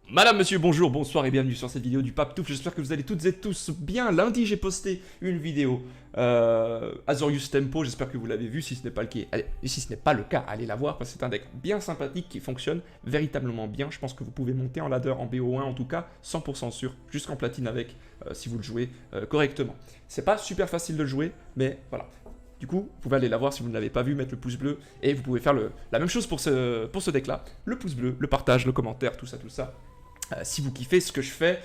Madame, monsieur, bonjour, bonsoir et bienvenue sur cette vidéo du Pape Touf. J'espère que vous allez toutes et tous bien. Lundi, j'ai posté une vidéo Azorius Tempo. J'espère que vous l'avez vu. Si ce n'est pas le cas, allez la voir parce que c'est un deck bien sympathique qui fonctionne véritablement bien. Je pense que vous pouvez monter en ladder en BO1 en tout cas, 100% sûr, jusqu'en platine avec si vous le jouez correctement. C'est pas super facile de le jouer, mais voilà. Du coup, vous pouvez aller la voir si vous ne l'avez pas vu, mettre le pouce bleu, et vous pouvez faire la même chose pour ce deck-là. Le pouce bleu, le partage, le commentaire, tout ça, si vous kiffez ce que je fais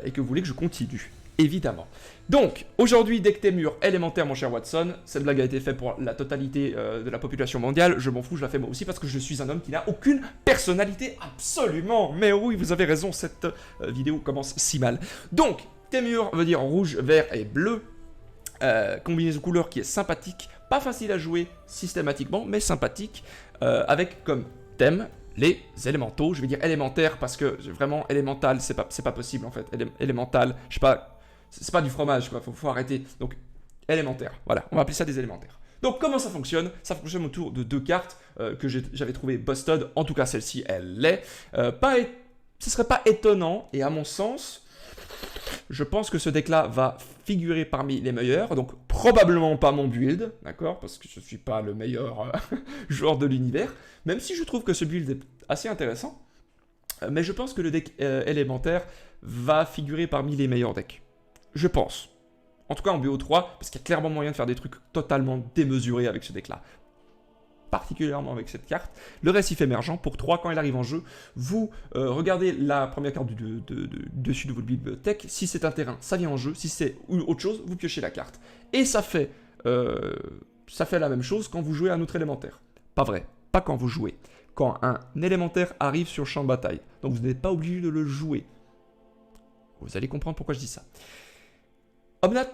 et que vous voulez que je continue, évidemment. Donc, aujourd'hui, deck Témur élémentaire, mon cher Watson. Cette blague a été faite pour la totalité de la population mondiale. Je m'en fous, je la fais moi aussi parce que je suis un homme qui n'a aucune personnalité, absolument. Mais oui, vous avez raison, cette vidéo commence si mal. Donc, Témur veut dire rouge, vert et bleu. Combinaison couleur qui est sympathique, pas facile à jouer systématiquement, mais sympathique, avec comme thème les élémentaux. Je vais dire élémentaire parce que vraiment élémental, c'est pas possible en fait. Élémental, je sais pas, c'est pas du fromage quoi, faut arrêter. Donc élémentaire, voilà, on va appeler ça des élémentaires. Donc comment ça fonctionne? Ça fonctionne autour de deux cartes que j'avais trouvé busted, en tout cas celle-ci elle l'est. Ce serait pas étonnant, et à mon sens, je pense que ce deck-là va figurer parmi les meilleurs, donc probablement pas mon build, d'accord, parce que je ne suis pas le meilleur joueur de l'univers, même si je trouve que ce build est assez intéressant, mais je pense que le deck élémentaire va figurer parmi les meilleurs decks. Je pense. En tout cas en BO3, parce qu'il y a clairement moyen de faire des trucs totalement démesurés avec ce deck-là. Particulièrement avec cette carte, le récif émergent, pour 3 quand il arrive en jeu, vous regardez la première carte dessus de votre bibliothèque, si c'est un terrain, ça vient en jeu, si c'est autre chose, vous piochez la carte. Et ça fait la même chose quand vous jouez un autre élémentaire. Pas vrai, pas quand vous jouez. Quand un élémentaire arrive sur le champ de bataille, donc vous n'êtes pas obligé de le jouer. Vous allez comprendre pourquoi je dis ça. Omnat,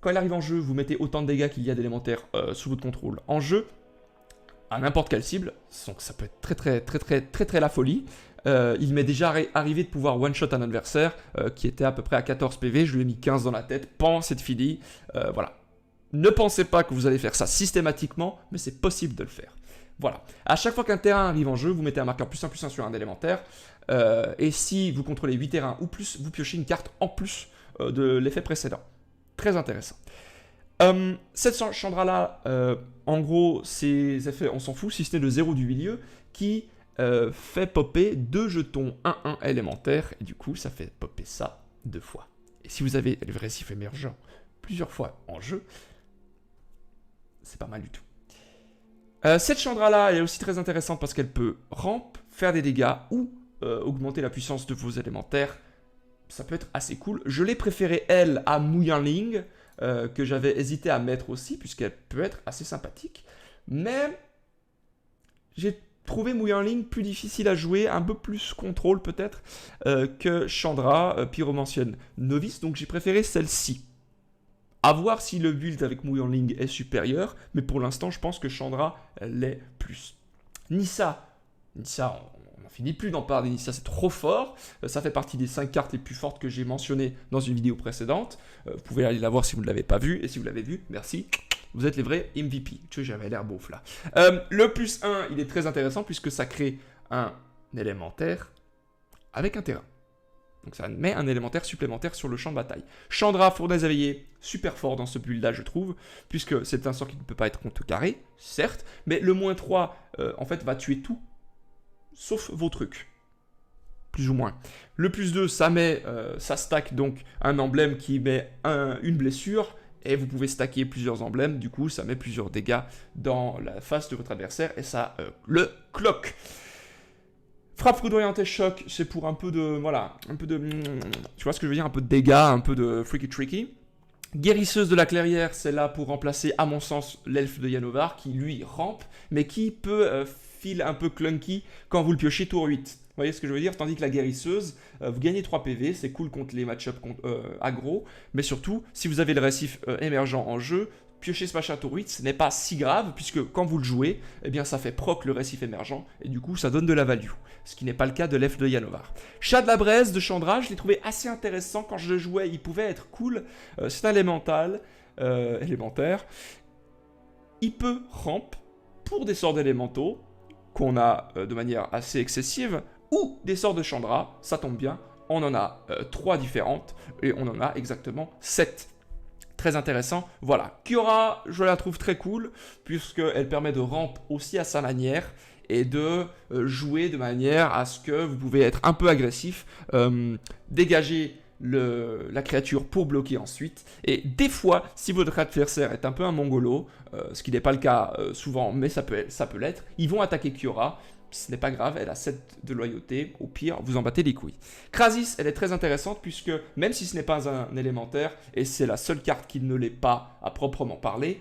quand il arrive en jeu, vous mettez autant de dégâts qu'il y a d'élémentaires sous votre contrôle en jeu, à n'importe quelle cible, donc ça peut être très la folie. Il m'est déjà arrivé de pouvoir one-shot un adversaire qui était à peu près à 14 PV, je lui ai mis 15 dans la tête, pan, c'est fini, voilà. Ne pensez pas que vous allez faire ça systématiquement, mais c'est possible de le faire. Voilà. À chaque fois qu'un terrain arrive en jeu, vous mettez un marqueur +1/+1 sur un élémentaire, et si vous contrôlez 8 terrains ou plus, vous piochez une carte en plus de l'effet précédent. Très intéressant. Cette Chandra-là, en gros, ses effets, on s'en fout, si ce n'est le 0 du milieu, qui fait popper 2 jetons 1-1 élémentaires, et du coup, ça fait popper ça 2 fois. Et si vous avez le récif émergent plusieurs fois en jeu, c'est pas mal du tout. Cette Chandra-là, elle est aussi très intéressante parce qu'elle peut ramp, faire des dégâts ou augmenter la puissance de vos élémentaires. Ça peut être assez cool. Je l'ai préférée, elle, à Muyangling, que j'avais hésité à mettre aussi, puisqu'elle peut être assez sympathique. Mais j'ai trouvé Muyangling plus difficile à jouer, un peu plus contrôle peut-être, que Chandra, pyromancienne novice, donc j'ai préféré celle-ci. À voir si le build avec Muyangling est supérieur, mais pour l'instant, je pense que Chandra l'est plus. Nissa, on n'en finit plus d'en parler. Nissa, c'est trop fort. Ça fait partie des 5 cartes les plus fortes que j'ai mentionnées dans une vidéo précédente. Vous pouvez aller la voir si vous ne l'avez pas vue. Et si vous l'avez vue, merci. Vous êtes les vrais MVP. Tu vois, j'avais l'air beauf là. Le +1, il est très intéressant puisque ça crée un élémentaire avec un terrain. Donc ça met un élémentaire supplémentaire sur le champ de bataille. Chandra, fournaise éveillée, super fort dans ce build-là, je trouve, puisque c'est un sort qui ne peut pas être contrecarré, certes, mais le -3, en fait, va tuer tout, sauf vos trucs. Plus ou moins. Le +2, ça stack donc un emblème qui met une blessure, et vous pouvez stacker plusieurs emblèmes, du coup, ça met plusieurs dégâts dans la face de votre adversaire, et ça le cloque. Frappe foudroyante et choc, c'est pour un peu de, voilà, un peu de, tu vois ce que je veux dire, un peu de dégâts, un peu de freaky tricky. Guérisseuse de la clairière, c'est là pour remplacer, à mon sens, l'elfe de Yanovar, qui lui rampe, mais qui peut feel un peu clunky quand vous le piochez tour 8. Vous voyez ce que je veux dire? Tandis que la guérisseuse, vous gagnez 3 PV, c'est cool contre les match-up aggro, mais surtout, si vous avez le récif émergent en jeu, piocher ce machin tour 8, ce n'est pas si grave, puisque quand vous le jouez, eh bien ça fait proc le récif émergent, et du coup ça donne de la value, ce qui n'est pas le cas de l'elfe de Yanovar. Chat de la braise de Chandra, je l'ai trouvé assez intéressant quand je le jouais, il pouvait être cool, c'est un élémentaire, il peut ramp pour des sorts d'élémentaux, qu'on a de manière assez excessive, ou des sorts de Chandra, ça tombe bien, on en a 3 différentes, et on en a exactement 7. Très intéressant, voilà. Kiora, je la trouve très cool, puisqu'elle permet de ramp aussi à sa manière, et de jouer de manière à ce que vous pouvez être un peu agressif, dégager la créature pour bloquer ensuite. Et des fois, si votre adversaire est un peu un mongolo, ce qui n'est pas le cas souvent, mais ça peut l'être, ils vont attaquer Kiora. Ce n'est pas grave, elle a 7 de loyauté, au pire, vous en battez les couilles. Krasis, elle est très intéressante puisque, même si ce n'est pas un élémentaire, et c'est la seule carte qui ne l'est pas à proprement parler,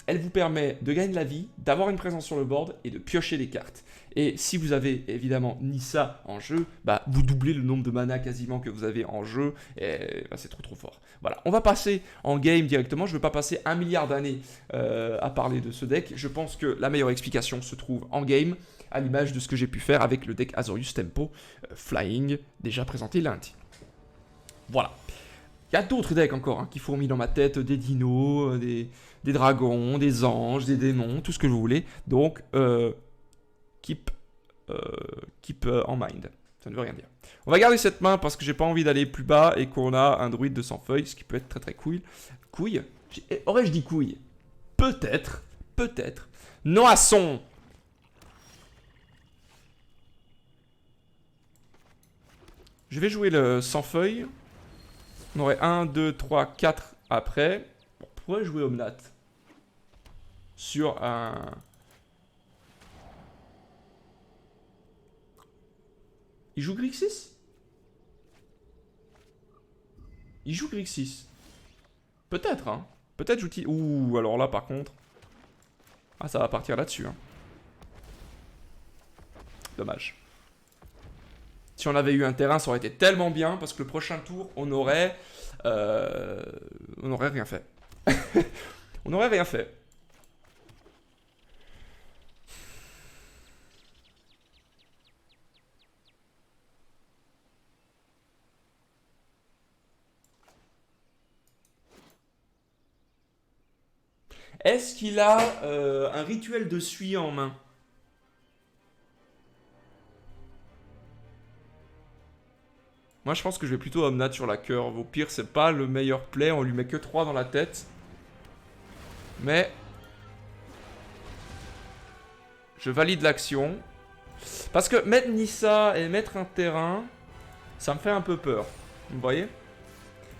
elle vous permet de gagner de la vie, d'avoir une présence sur le board et de piocher des cartes. Et si vous avez évidemment Nissa en jeu, bah, vous doublez le nombre de mana quasiment que vous avez en jeu, et bah, c'est trop fort. Voilà, on va passer en game directement, je ne veux pas passer 1 milliard d'années à parler de ce deck, je pense que la meilleure explication se trouve en game, à l'image de ce que j'ai pu faire avec le deck Azorius Tempo Flying, déjà présenté lundi. Voilà. Il y a d'autres decks encore hein, qui fourmillent dans ma tête, des dinos, des dragons, des anges, des démons, tout ce que vous voulez. Donc, keep en mind. Ça ne veut rien dire. On va garder cette main parce que j'ai pas envie d'aller plus bas et qu'on a un druide de 100 feuilles, ce qui peut être très cool. Couille. Aurais-je dit couille? Peut-être. Peut-être. Noisson. Je vais jouer le 100 feuilles. On aurait 1, 2, 3, 4 après. On pourrait jouer Omnat. Sur un... Il joue Grixis? Il joue Grixis. Peut-être, hein. Peut-être j'utilise... Ouh, alors là, par contre... Ah, ça va partir là-dessus, hein. Dommage. Si on avait eu un terrain, ça aurait été tellement bien, parce que le prochain tour, on aurait rien fait. On n'aurait rien fait. Est-ce qu'il a un rituel de suie en main? Moi, je pense que je vais plutôt Omnat sur la curve. Au pire, c'est pas le meilleur play. On lui met que 3 dans la tête. Mais... je valide l'action. Parce que mettre Nissa et mettre un terrain, ça me fait un peu peur. Vous voyez?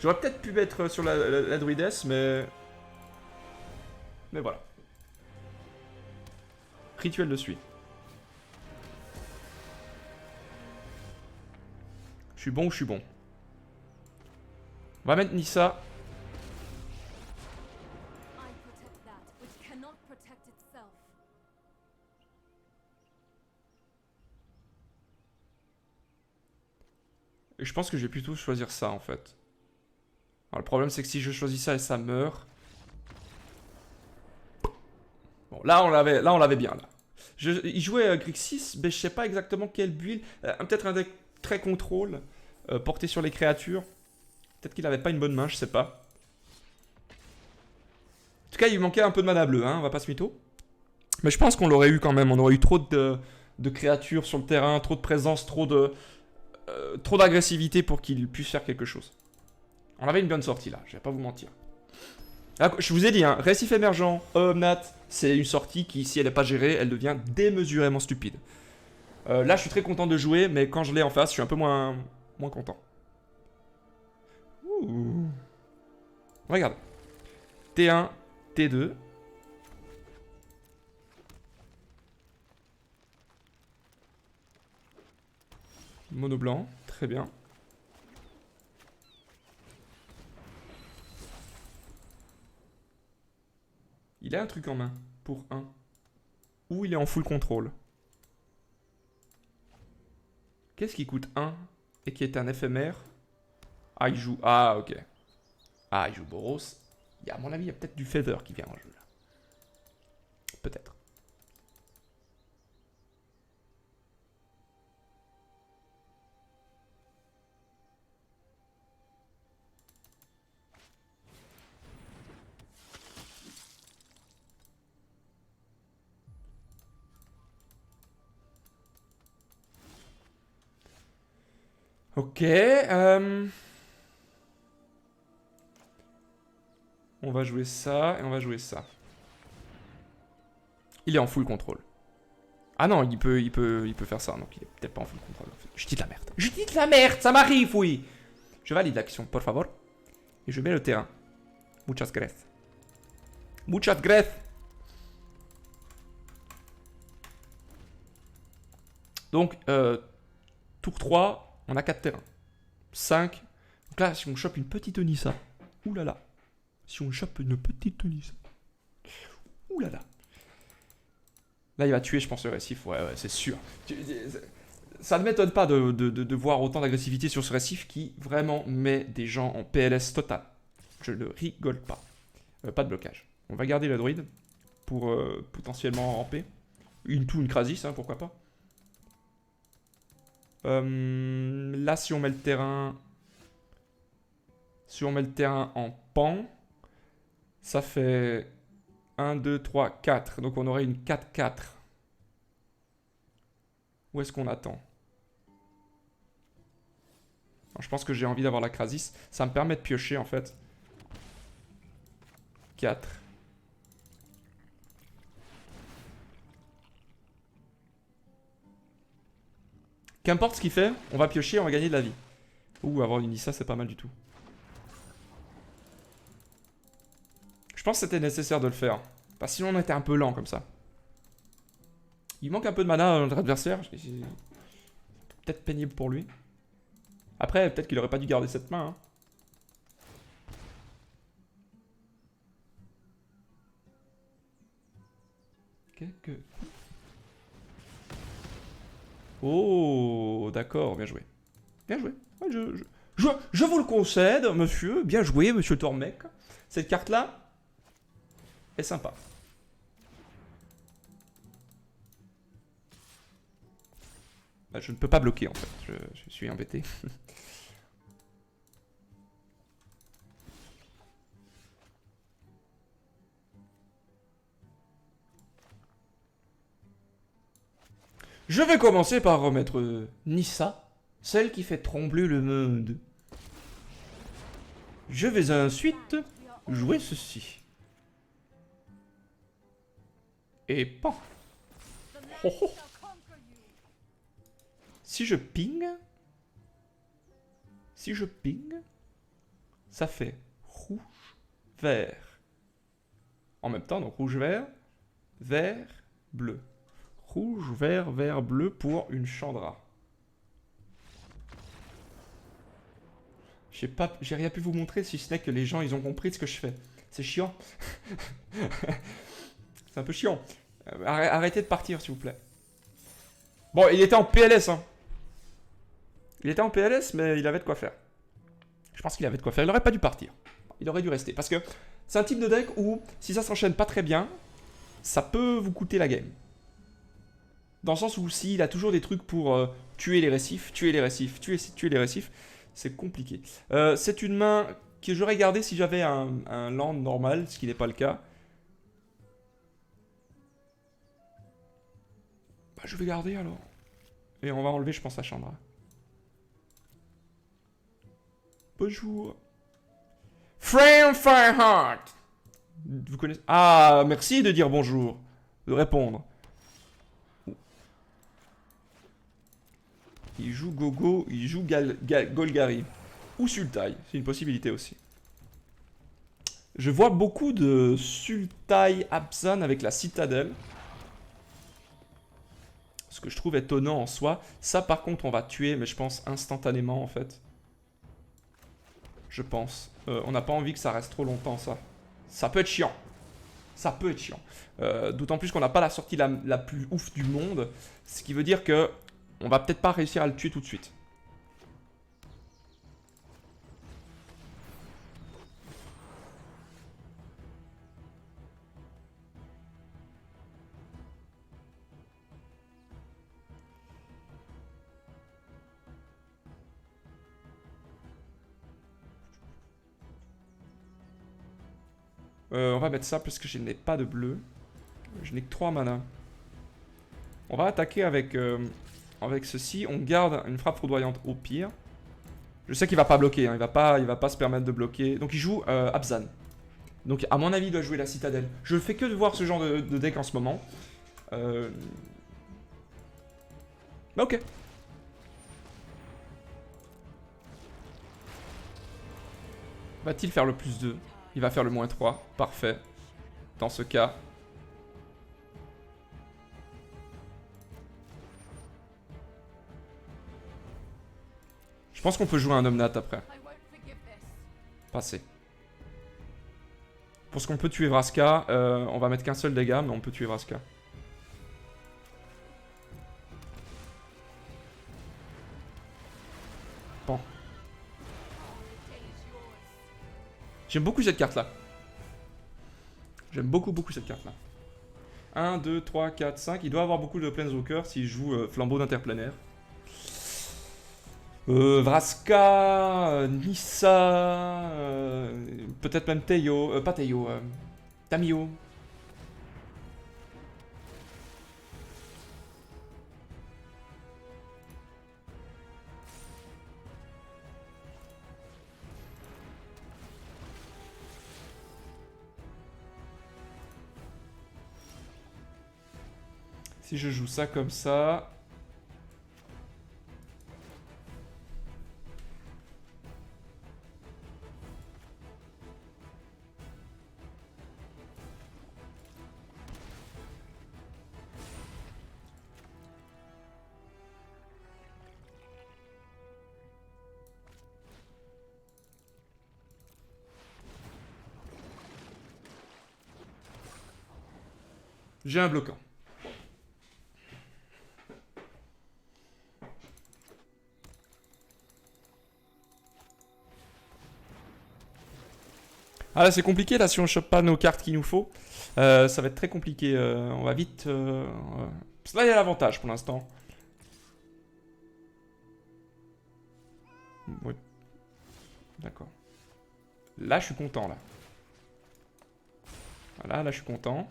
J'aurais peut-être pu mettre sur la druidesse, mais... mais voilà. Rituel de suie. Je suis bon ou je suis bon? On va mettre Nissa. Et je pense que je vais plutôt choisir ça en fait. Alors, le problème c'est que si je choisis ça et ça meurt... Bon, là on l'avait bien là. Il jouait Grixis, mais je sais pas exactement quel build. Peut-être un deck très contrôle, porté sur les créatures. Peut-être qu'il avait pas une bonne main, je sais pas. En tout cas, il lui manquait un peu de mana bleue, hein, on va pas se mytho. Mais je pense qu'on l'aurait eu quand même. On aurait eu trop de créatures sur le terrain, trop de présence, trop d'agressivité pour qu'il puisse faire quelque chose. On avait une bonne sortie là, je vais pas vous mentir. Ah, je vous ai dit, hein, récif émergent, Omnat, c'est une sortie qui, si elle n'est pas gérée, elle devient démesurément stupide. Là, je suis très content de jouer, mais quand je l'ai en face, je suis un peu moins content. Ouh. Regarde. T1, T2. Mono blanc, très bien. Il a un truc en main, pour 1. Ou il est en full contrôle. Qu'est-ce qui coûte 1 et qui est un éphémère? Ah, il joue... ah, ok. Ah, il joue Boros. À mon avis, il y a peut-être du Feather qui vient en jeu, là. Peut-être. Ok. On va jouer ça et on va jouer ça. Il est en full contrôle. Ah non, il peut faire ça. Donc il est peut-être pas en full contrôle. En fait. Je dis de la merde. Je dis de la merde, ça m'arrive, oui. Je valide l'action, por favor. Et je mets le terrain. Muchas gracias. Muchas gracias. Donc, tour 3, on a 4 terrains. 5. Donc là, si on chope une petite Nissa. Oulala. Si on chope une petite Nissa. Oulala. Là, il va tuer, je pense, le récif. Ouais, c'est sûr. Ça ne m'étonne pas de voir autant d'agressivité sur ce récif qui vraiment met des gens en PLS total. Je ne rigole pas. Pas de blocage. On va garder le druide pour potentiellement ramper. Une Krasis, hein, pourquoi pas. Là, si on met le terrain... Si on met le terrain en pan, ça fait 1, 2, 3, 4. Donc on aurait une 4-4. Où est-ce qu'on attend? Je pense que j'ai envie d'avoir la Krasis. Ça me permet de piocher en fait. 4. Qu'importe ce qu'il fait, on va piocher, on va gagner de la vie. Ouh, avoir une Nissa, c'est pas mal du tout. Je pense que c'était nécessaire de le faire. Parce que sinon on était un peu lent comme ça. Il manque un peu de mana à notre adversaire. Peut-être pénible pour lui. Après, peut-être qu'il aurait pas dû garder cette main. Hein. Oh, d'accord, bien joué. Bien joué. Ouais, je vous le concède, monsieur. Bien joué, monsieur Tormec. Cette carte-là est sympa. Bah, je ne peux pas bloquer, en fait. Je suis embêté. Je vais commencer par remettre Nissa, celle qui fait trembler le monde. Je vais ensuite jouer ceci. Et pan. Oh, oh. Si je ping, ça fait rouge, vert. En même temps, donc rouge, vert, vert, bleu. Rouge, vert, vert, bleu pour une Chandra. J'ai rien pu vous montrer si ce n'est que les gens ils ont compris ce que je fais. C'est chiant. C'est un peu chiant. Arrêtez de partir s'il vous plaît. Bon, il était en PLS hein. Il était en PLS mais il avait de quoi faire. Je pense qu'il avait de quoi faire. Il aurait pas dû partir. Il aurait dû rester. Parce que c'est un type de deck où si ça s'enchaîne pas très bien, ça peut vous coûter la game. Dans le sens où s'il a toujours des trucs pour tuer les récifs, tuer les récifs, c'est compliqué. C'est une main que j'aurais gardée si j'avais un land normal, ce qui n'est pas le cas. Bah, je vais garder alors. Et on va enlever, je pense, la Chandra. Bonjour. Frame Fireheart. Vous connaissez... Ah, merci de dire bonjour. De répondre. Il joue Gogo, il joue Golgari. Ou Sultai, c'est une possibilité aussi. Je vois beaucoup de Sultai Abzan avec la citadelle. Ce que je trouve étonnant en soi. Ça par contre on va tuer, mais je pense instantanément en fait. Je pense. On n'a pas envie que ça reste trop longtemps ça. Ça peut être chiant. Ça peut être chiant. D'autant plus qu'on n'a pas la sortie la plus ouf du monde. Ce qui veut dire que on va peut-être pas réussir à le tuer tout de suite. On va mettre ça parce que je n'ai pas de bleu. Je n'ai que 3 mana. On va attaquer avec, avec ceci. On garde une frappe foudroyante au pire. Je sais qu'il va pas bloquer, hein. Il va pas se permettre de bloquer. Donc il joue Abzan. Donc à mon avis, il doit jouer la citadelle. Je fais que de voir ce genre de deck en ce moment. Bah ok. Va-t-il faire le +2? Il va faire le -3. Parfait. Dans ce cas. Je pense qu'on peut jouer un Omnat après. Passer. Pour ce qu'on peut tuer Vraska, on va mettre qu'un seul dégât, mais on peut tuer Vraska. Bon. J'aime beaucoup cette carte-là. J'aime beaucoup cette carte-là. 1, 2, 3, 4, 5. Il doit avoir beaucoup de Planeswalker s'il joue Flambeau d'Interplanaire. Vraska, Nissa, peut-être même Teio, pas Teio, Tamio. Si je joue ça comme ça... J'ai un bloquant. Ah là c'est compliqué là si on chope pas nos cartes qu'il nous faut. Ça va être très compliqué. On va vite... Parce que là il y a l'avantage pour l'instant. Oui. D'accord. Là je suis content là. Voilà, là je suis content.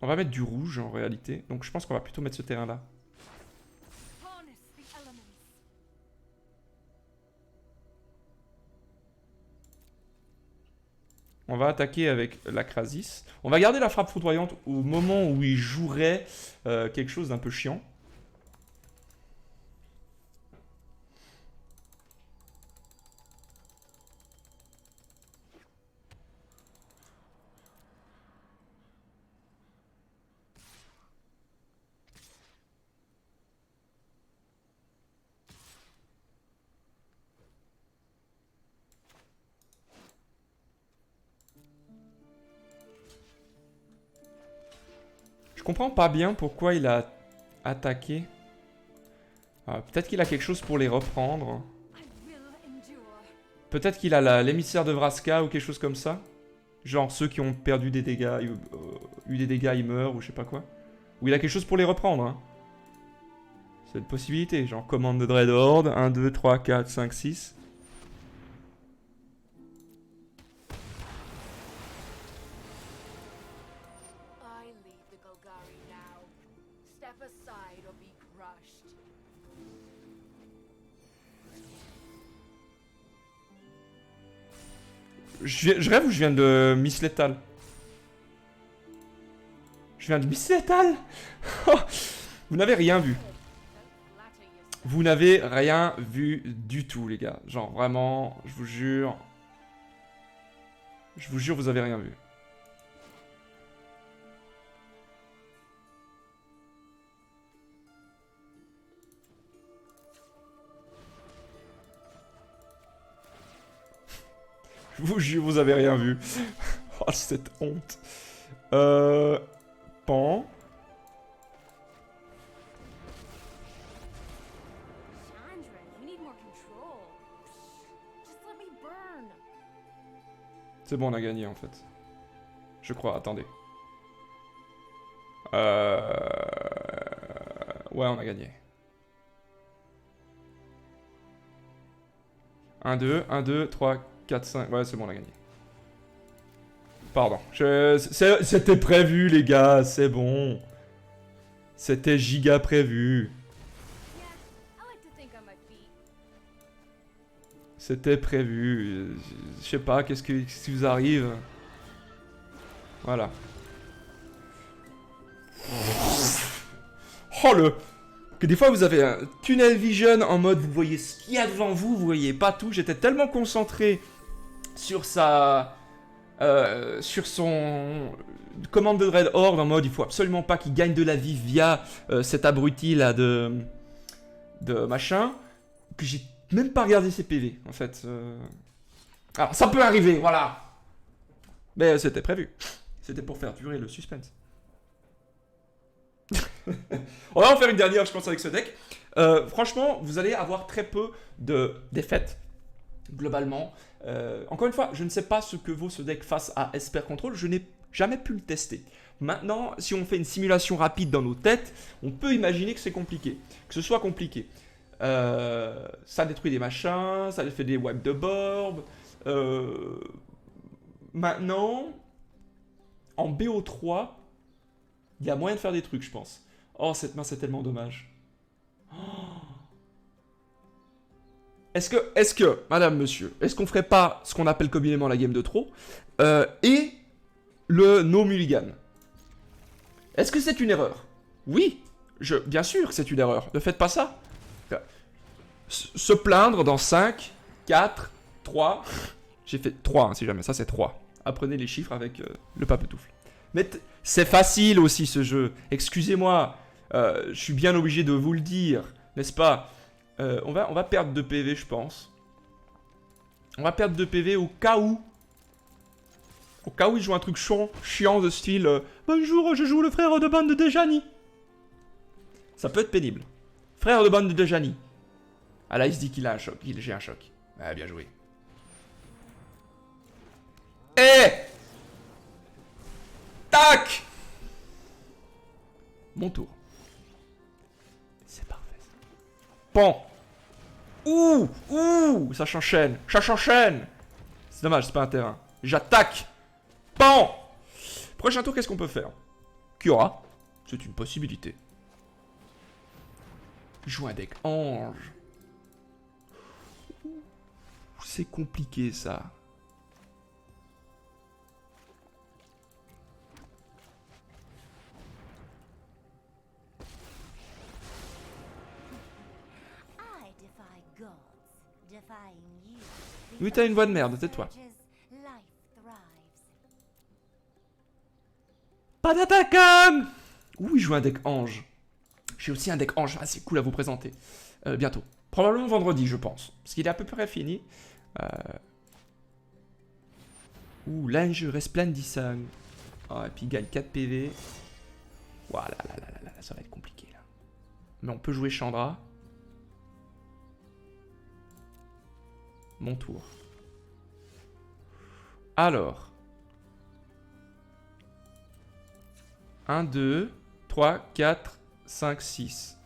On va mettre du rouge en réalité. Donc je pense qu'on va plutôt mettre ce terrain là. On va attaquer avec la Krasis. On va garder la frappe foudroyante au moment où il jouerait quelque chose d'un peu chiant. Je comprends pas bien pourquoi il a attaqué. Peut-être qu'il a quelque chose pour les reprendre. Peut-être qu'il a l'émissaire de Vraska ou quelque chose comme ça. Genre ceux qui ont perdu des dégâts, eu des dégâts, ils meurent ou je sais pas quoi. Ou il a quelque chose pour les reprendre. Hein. C'est une possibilité. Genre commande de Dreadhorde. 1, 2, 3, 4, 5, 6. Je rêve ou je viens de Miss Lethal? Je viens de Miss Lethal. Vous n'avez rien vu. Vous n'avez rien vu du tout, les gars. Genre, vraiment, je vous jure. Je vous jure, vous avez rien vu. Je vous jure, vous avez rien vu. Oh, cette honte. Pan. C'est bon, on a gagné en fait. Je crois, attendez. Ouais, on a gagné. 1, 2, 1, 2, 3, 4, 5. Ouais, c'est bon, on a gagné. Pardon. C'était prévu, les gars, c'est bon. C'était giga prévu. C'était prévu. Je sais pas, qu'est-ce qui vous arrive? Voilà. Oh le... Que des fois vous avez un tunnel vision en mode vous voyez ce qu'il y a devant vous, vous voyez pas tout. J'étais tellement concentré sur sa... sur son commande de Dread Horde en mode il faut absolument pas qu'il gagne de la vie via cet abruti là de machin, que j'ai même pas regardé ses PV en fait. Alors ça peut arriver, voilà. Mais c'était prévu. C'était pour faire durer le suspense. On va en faire une dernière, je pense, avec ce deck. Franchement, vous allez avoir très peu de défaites, globalement. Encore une fois, je ne sais pas ce que vaut ce deck face à Esper Control. Je n'ai jamais pu le tester. Maintenant, si on fait une simulation rapide dans nos têtes, on peut imaginer que c'est compliqué. Que ce soit compliqué. Ça détruit des machins, ça fait des wipes de board. Maintenant, en BO3, il y a moyen de faire des trucs, je pense. Oh, cette main, c'est tellement dommage. Oh. Est-ce que, madame, monsieur, est-ce qu'on ferait pas ce qu'on appelle communément la game de trop et le no mulligan? Est-ce que c'est une erreur? Oui, bien sûr que c'est une erreur. Ne faites pas ça. Se plaindre dans 5, 4, 3... J'ai fait 3, hein, si jamais. Ça, c'est 3. Apprenez les chiffres avec le papetoufle. Mais c'est facile aussi, ce jeu. Excusez-moi. Je suis bien obligé de vous le dire. N'est-ce pas? On va perdre 2 PV, je pense. On va perdre 2 PV au cas où. Au cas où il joue un truc chiant de style bonjour, je joue le frère de bande de Dejani. Ça peut être pénible. Frère de bande de Dejani. Ah là, il se dit qu'il a un choc. J'ai un choc. Ah, bien joué. Eh! Tac! Mon tour. C'est parfait. Bon. Ouh, ça s'enchaîne. Ça s'enchaîne. C'est dommage, c'est pas un terrain. J'attaque. Bon. Prochain tour, qu'est-ce qu'on peut faire? Kiora. C'est une possibilité. Joue un deck ange. C'est compliqué, ça. Oui, t'as une voix de merde, tais-toi. Pas d'attaquant. Ouh, il joue un deck ange. J'ai aussi un deck ange assez cool à vous présenter. Bientôt. Probablement vendredi, je pense. Parce qu'il est à peu près fini. Ouh, l'ange resplendissant. Oh, et puis il gagne 4 PV. Voilà, là, ça va être compliqué, là. Mais on peut jouer Chandra. Mon tour. Alors. 1, 2, 3, 4, 5, 6.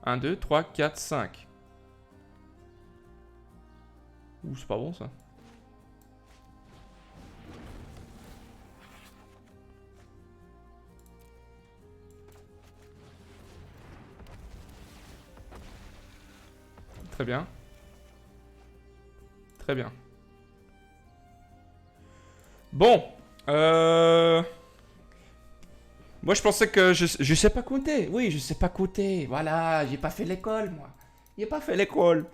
1, 2, 3, 4, 5. Ouh, c'est pas bon ça. Très bien. Très bien. Bon. Moi, je pensais que je sais pas compter. Oui, je sais pas compter. Voilà, j'ai pas fait l'école, moi. J'ai pas fait l'école.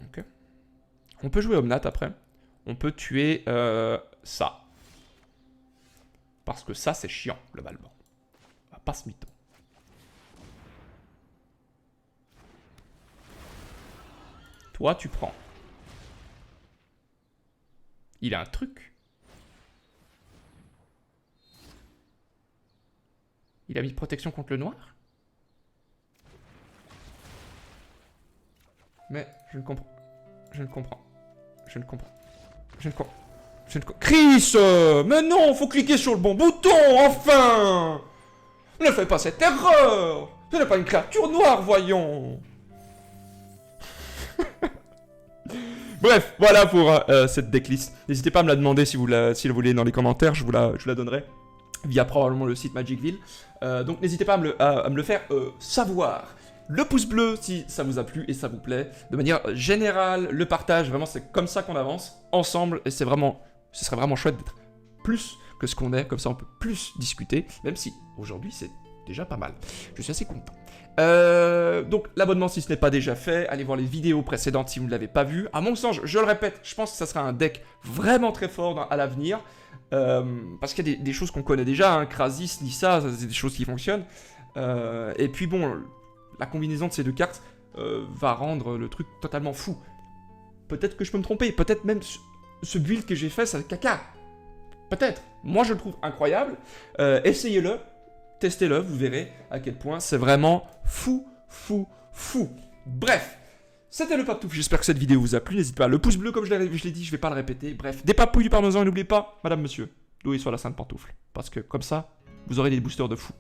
Ok. On peut jouer Omnat après. On peut tuer ça. Parce que ça, c'est chiant, globalement. On va pas se mytho. Toi, tu prends. Il a un truc. Il a mis protection contre le noir. Mais je ne comprends. Je ne comprends. Je ne comprends. Je ne comprends. Chris, mais non, faut cliquer sur le bon bouton, enfin. Ne fais pas cette erreur. Ce n'est pas une créature noire, voyons. Bref, voilà pour cette decklist. N'hésitez pas à me la demander si vous la voulez dans les commentaires, je vous la donnerai. Via probablement le site Magicville. Donc n'hésitez pas à me le faire savoir. Le pouce bleu si ça vous a plu et ça vous plaît. De manière générale, le partage, vraiment c'est comme ça qu'on avance ensemble. Et ce serait vraiment chouette d'être plus que ce qu'on est. Comme ça on peut plus discuter. Même si aujourd'hui c'est déjà pas mal. Je suis assez content. Donc l'abonnement si ce n'est pas déjà fait, allez voir les vidéos précédentes si vous ne l'avez pas vu. À mon sens, je le répète, je pense que ça sera un deck vraiment très fort à l'avenir. Parce qu'il y a des choses qu'on connaît déjà, hein, Krasis, Nissa, c'est des choses qui fonctionnent. Et puis bon, la combinaison de ces deux cartes va rendre le truc totalement fou. Peut-être que je peux me tromper, peut-être même ce build que j'ai fait, c'est caca. Peut-être. Moi je le trouve incroyable. Essayez-le, testez-le, vous verrez à quel point c'est vraiment fou. Bref. C'était le Paptoufle, j'espère que cette vidéo vous a plu, n'hésitez pas, le pouce bleu comme je l'ai dit, je vais pas le répéter, bref, des papouilles du parmesan et n'oubliez pas, madame, monsieur, douillez sur la sainte pantoufle, parce que comme ça, vous aurez des boosters de fou.